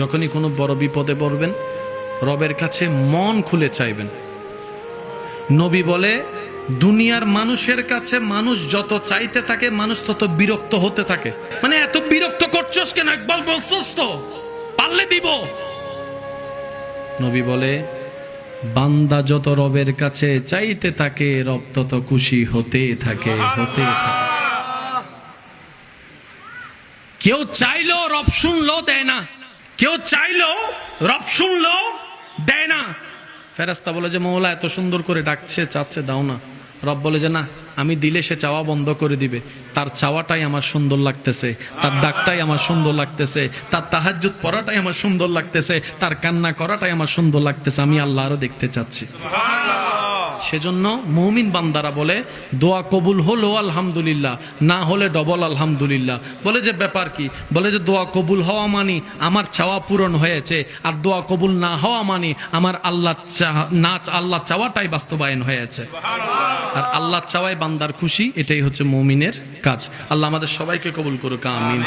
যখনই কোনো বড় বিপদে পড়বেন রবের কাছে মন খুলে চাইবেন। নবী বলে দুনিয়ার মানুষের কাছে মানুষ যত চাইতে থাকে মানুষ তত বিরক্ত হতে থাকে। মানে এত বিরক্ত করছস কেন, একবার বলছস তো পারলে দিব। নবী বলে বান্দা যত রবের কাছে চাইতে থাকে রব তত খুশি হতে থাকে। কেউ চাইলো রব শুনলো দেয় না, কেউ চাইলো রব শুনলো দেয় না। ফেরেশতা বলে যে মওলা এত সুন্দর করে ডাকছে চাচ্ছে দাও না। রব বলে যে না, আমি দিলে সে চাওয়া বন্ধ করে দিবে। তার চাওয়াটাই আমার সুন্দর লাগতেছে, তার ডাকটাই আমার সুন্দর লাগতেছে, তার তাহাজ্জুদ পড়াটাই আমার সুন্দর লাগতেছে, তার কান্না করাটাই আমার সুন্দর লাগতেছে। আমি আল্লাহ আরো দেখতে চাচ্ছি। সেজন্য মুমিন বান্দারা বলে দোয়া কবুল হলো আলহামদুলিল্লাহ, না হলে ডবল আলহামদুলিল্লাহ। বলে যে ব্যাপার কি? বলে যে দোয়া কবুল হওয়া মানে আমার চাওয়া পূরণ হয়েছে, আর দোয়া কবুল না হওয়া মানে আমার আল্লাহ চাওয়াটাই বাস্তবায়ন হয়েছে। আর আল্লাহ চাওয়ায় বান্দার খুশি, এটাই হচ্ছে মুমিনের কাজ। আল্লাহ আমাদের সবাইকে কবুল করুক, আমিন।